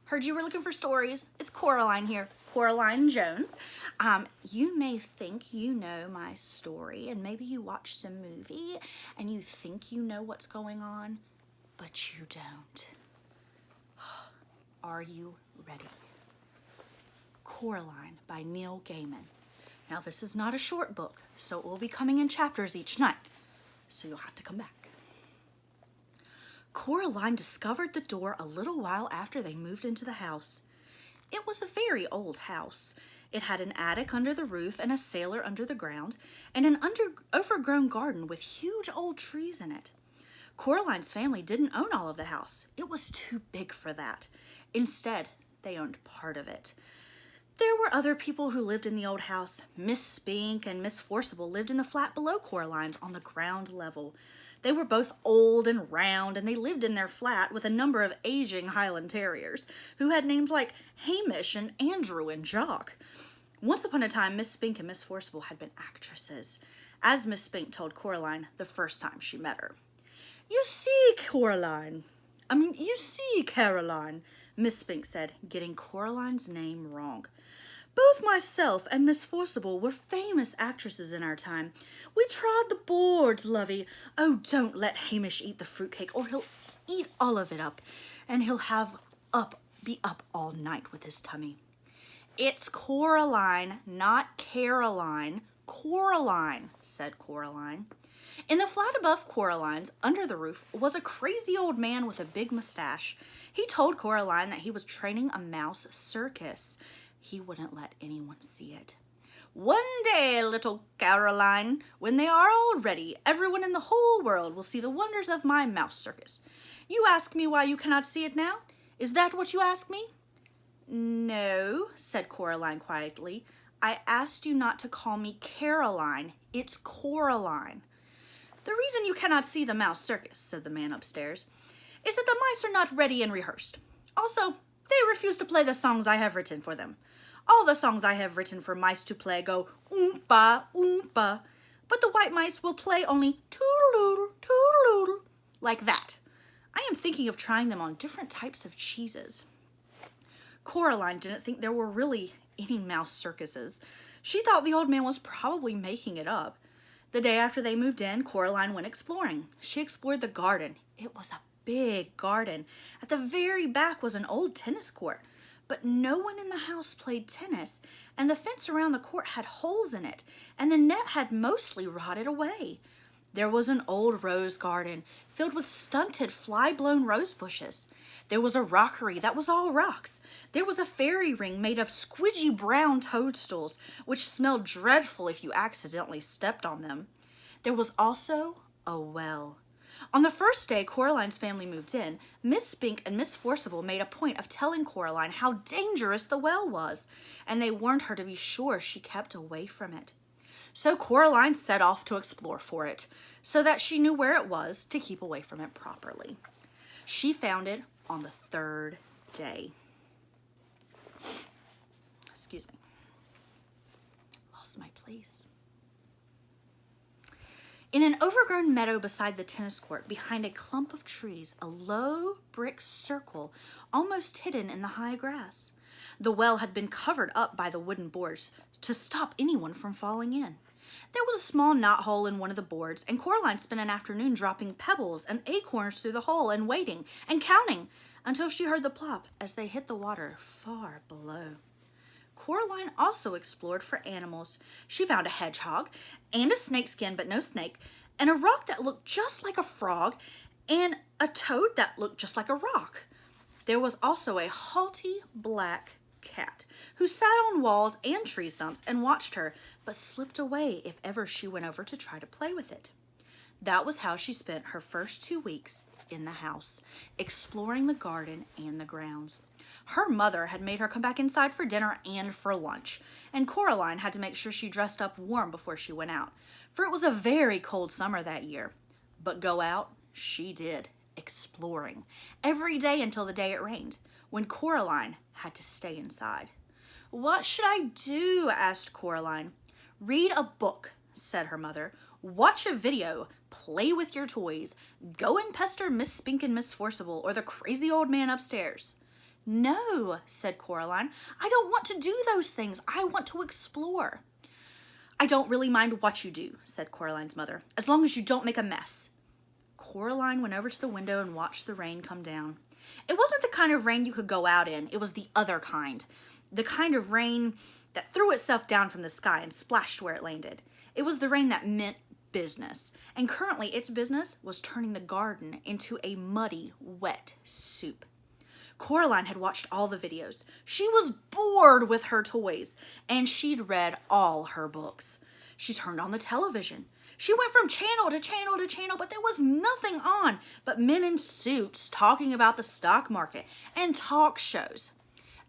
Heard you were looking for stories. It's Coraline here, Coraline Jones. You may think you know my story, and maybe you watch some movie and you think you know what's going on, but you don't. Are you ready? Coraline by Neil Gaiman. Now, this is not a short book, so it will be coming in chapters each night, so you'll have to come back. Coraline discovered the door a little while after they moved into the house. It was a very old house. It had an attic under the roof and a cellar under the ground, and an overgrown garden with huge old trees in it. Coraline's family didn't own all of the house. It was too big for that. Instead, they owned part of it. There were other people who lived in the old house. Miss Spink and Miss Forcible lived in the flat below Coraline's on the ground level. They were both old and round, and they lived in their flat with a number of aging Highland Terriers who had names like Hamish and Andrew and Jock. Once upon a time, Miss Spink and Miss Forcible had been actresses, as Miss Spink told Coraline the first time she met her. You see, Caroline, Miss Spink said, getting Coraline's name wrong. Both myself and Miss Forcible were famous actresses in our time. We trod the boards, lovey. Oh, don't let Hamish eat the fruitcake, or he'll eat all of it up, and he'll be up all night with his tummy. It's Coraline, not Caroline. Coraline, said Coraline. In the flat above Coraline's, under the roof, was a crazy old man with a big mustache. He told Coraline that he was training a mouse circus. He wouldn't let anyone see it. One day, little Caroline, when they are all ready, everyone in the whole world will see the wonders of my mouse circus. You ask me why you cannot see it now? Is that what you ask me? No, said Coraline quietly. I asked you not to call me Caroline. It's Coraline. The reason you cannot see the mouse circus, said the man upstairs, is that the mice are not ready and rehearsed. Also, they refuse to play the songs I have written for them. All the songs I have written for mice to play go oompa, oompa, but the white mice will play only toodle-oodle, toodle-oodle, like that. I am thinking of trying them on different types of cheeses. Coraline didn't think there were really any mouse circuses. She thought the old man was probably making it up. The day after they moved in, Coraline went exploring. She explored the garden. It was a big garden. At the very back was an old tennis court, but no one in the house played tennis, and the fence around the court had holes in it, and the net had mostly rotted away. There was an old rose garden filled with stunted, fly-blown rose bushes. There was a rockery that was all rocks. There was a fairy ring made of squidgy brown toadstools, which smelled dreadful if you accidentally stepped on them. There was also a well. On the first day Coraline's family moved in, Miss Spink and Miss Forcible made a point of telling Coraline how dangerous the well was, and they warned her to be sure she kept away from it. So Coraline set off to explore for it, so that she knew where it was to keep away from it properly. She found it on the third day. Excuse me. Lost my place. In an overgrown meadow beside the tennis court, behind a clump of trees, a low brick circle almost hidden in the high grass. The well had been covered up by the wooden boards to stop anyone from falling in. There was a small knothole in one of the boards, and Coraline spent an afternoon dropping pebbles and acorns through the hole and waiting and counting until she heard the plop as they hit the water far below. Coraline also explored for animals. She found a hedgehog and a snakeskin, but no snake, and a rock that looked just like a frog, and a toad that looked just like a rock. There was also a haughty black cat who sat on walls and tree stumps and watched her, but slipped away if ever she went over to try to play with it. That was how she spent her first 2 weeks in the house, exploring the garden and the grounds. Her mother had made her come back inside for dinner and for lunch, and Coraline had to make sure she dressed up warm before she went out, for it was a very cold summer that year. But go out she did, exploring, every day until the day it rained, when Coraline had to stay inside. What should I do? Asked Coraline. Read a book, said her mother. Watch a video, play with your toys, go and pester Miss Spink and Miss Forcible or the crazy old man upstairs. No, said Coraline. I don't want to do those things. I want to explore. I don't really mind what you do, said Coraline's mother, as long as you don't make a mess. Coraline went over to the window and watched the rain come down. It wasn't the kind of rain you could go out in. It was the other kind. The kind of rain that threw itself down from the sky and splashed where it landed. It was the rain that meant business. And currently its business was turning the garden into a muddy, wet soup. Coraline had watched all the videos. She was bored with her toys, and she'd read all her books. She turned on the television. She went from channel to channel to channel, but there was nothing on but men in suits talking about the stock market and talk shows.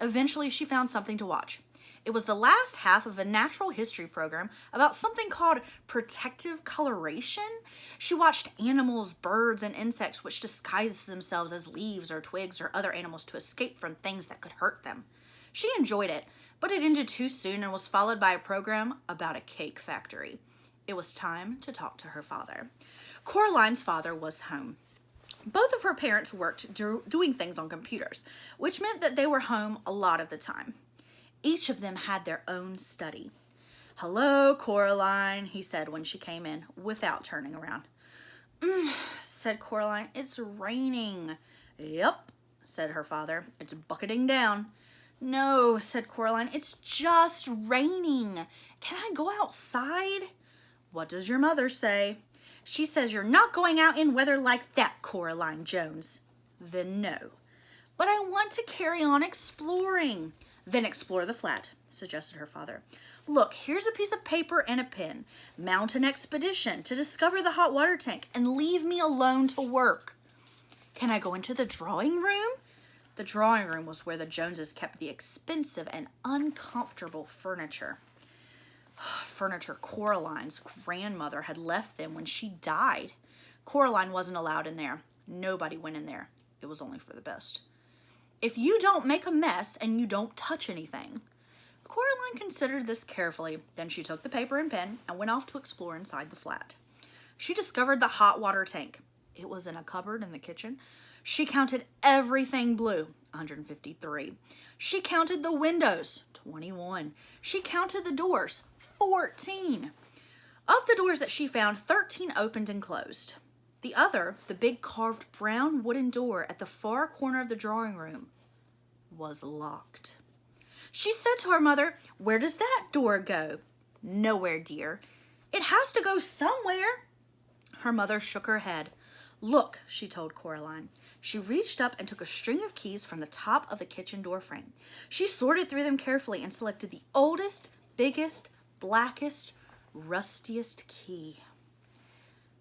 Eventually, she found something to watch. It was the last half of a natural history program about something called protective coloration. She watched animals, birds, and insects which disguised themselves as leaves or twigs or other animals to escape from things that could hurt them. She enjoyed it, but it ended too soon and was followed by a program about a cake factory. It was time to talk to her father. Coraline's father was home. Both of her parents worked doing things on computers, which meant that they were home a lot of the time. Each of them had their own study. "Hello, Coraline," he said when she came in, without turning around. Said Coraline. "It's raining." "Yep," said her father. "It's bucketing down." "No," said Coraline. "It's just raining. Can I go outside?" "What does your mother say?" "She says you're not going out in weather like that, Coraline Jones." "Then no." "But I want to carry on exploring." "Then explore the flat," suggested her father. "Look, here's a piece of paper and a pen. Mount an expedition to discover the hot water tank and leave me alone to work." "Can I go into the drawing room?" The drawing room was where the Joneses kept the expensive and uncomfortable furniture. Furniture Coraline's grandmother had left them when she died. Coraline wasn't allowed in there. Nobody went in there. It was only for the best. "If you don't make a mess and you don't touch anything." Coraline considered this carefully. Then she took the paper and pen and went off to explore inside the flat. She discovered the hot water tank. It was in a cupboard in the kitchen. She counted everything blue, 153. She counted the windows, 21. She counted the doors, 14. Of the doors that she found, 13 opened and closed. The other, the big carved brown wooden door at the far corner of the drawing room, was locked. She said to her mother, "Where does that door go?" "Nowhere, dear." "It has to go somewhere." Her mother shook her head. "Look," she told Coraline. She reached up and took a string of keys from the top of the kitchen door frame. She sorted through them carefully and selected the oldest, biggest, blackest, rustiest key.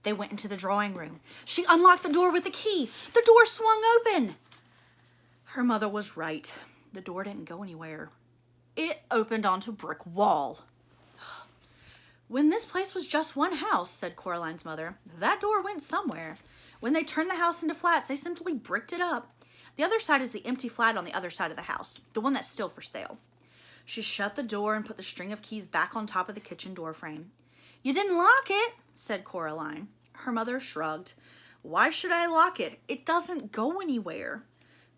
They went into the drawing room. She unlocked the door with the key. The door swung open. Her mother was right. The door didn't go anywhere. It opened onto a brick wall. "When this place was just one house," said Coraline's mother, "that door went somewhere. When they turned the house into flats, they simply bricked it up. The other side is the empty flat on the other side of the house, the one that's still for sale." She shut the door and put the string of keys back on top of the kitchen door frame. "You didn't lock it," said Coraline. Her mother shrugged. "Why should I lock it? It doesn't go anywhere."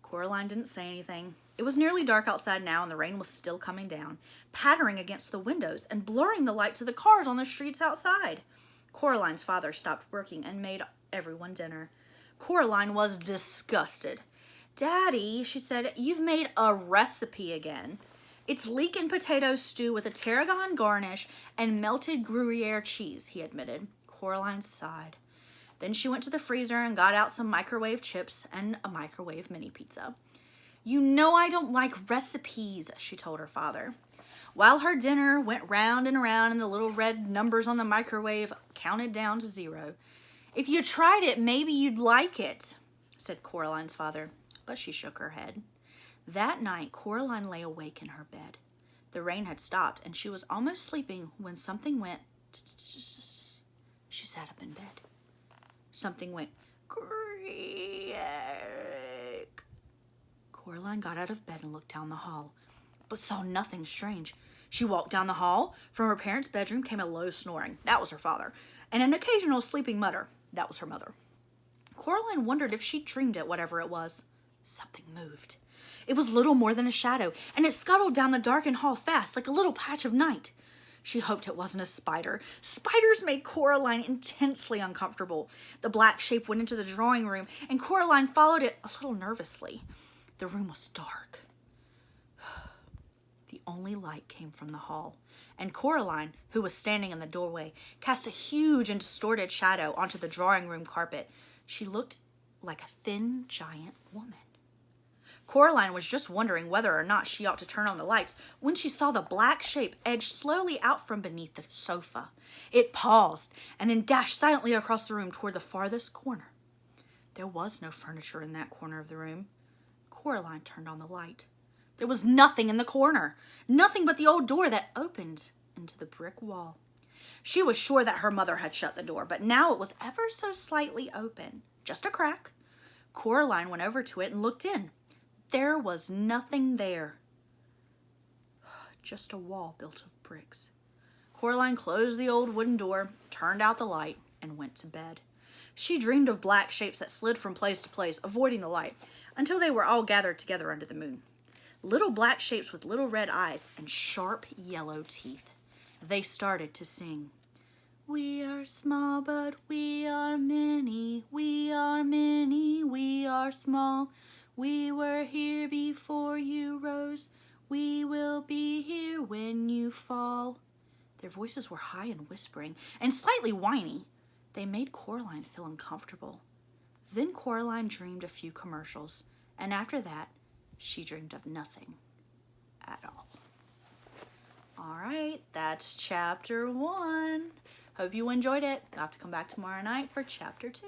Coraline didn't say anything. It was nearly dark outside now, and the rain was still coming down, pattering against the windows and blurring the light to the cars on the streets outside. Coraline's father stopped working and made everyone dinner. Coraline was disgusted. "Daddy," she said, "you've made a recipe again." "It's leek and potato stew with a tarragon garnish and melted Gruyere cheese," he admitted. Coraline sighed. Then she went to the freezer and got out some microwave chips and a microwave mini pizza. "You know I don't like recipes," she told her father. While her dinner went round and around and the little red numbers on the microwave counted down to 0. "If you tried it, maybe you'd like it," said Coraline's father, but she shook her head. That night, Coraline lay awake in her bed. The rain had stopped, and she was almost sleeping when something went. She sat up in bed. Something went creak. Coraline got out of bed and looked down the hall, but saw nothing strange. She walked down the hall. From her parents' bedroom came a low snoring. That was her father. And an occasional sleeping mutter. That was her mother. Coraline wondered if she dreamed it, whatever it was. Something moved. It was little more than a shadow, and it scuttled down the darkened hall fast, like a little patch of night. She hoped it wasn't a spider. Spiders made Coraline intensely uncomfortable. The black shape went into the drawing room, and Coraline followed it a little nervously. The room was dark. The only light came from the hall, and Coraline, who was standing in the doorway, cast a huge and distorted shadow onto the drawing room carpet. She looked like a thin, giant woman. Coraline was just wondering whether or not she ought to turn on the lights when she saw the black shape edge slowly out from beneath the sofa. It paused and then dashed silently across the room toward the farthest corner. There was no furniture in that corner of the room. Coraline turned on the light. There was nothing in the corner, nothing but the old door that opened into the brick wall. She was sure that her mother had shut the door, but now it was ever so slightly open, just a crack. Coraline went over to it and looked in. There was nothing there. Just a wall built of bricks. Coraline closed the old wooden door, turned out the light, and went to bed. She dreamed of black shapes that slid from place to place, avoiding the light, until they were all gathered together under the moon. Little black shapes with little red eyes and sharp yellow teeth. They started to sing. We are small, but we are many. We are many, we are small. We were here before you rose. We will be here when you fall. Their voices were high and whispering and slightly whiny. They made Coraline feel uncomfortable. Then Coraline dreamed a few commercials, and after that, she dreamed of nothing at all. All right, that's chapter 1. Hope you enjoyed it. You'll have to come back tomorrow night for chapter 2.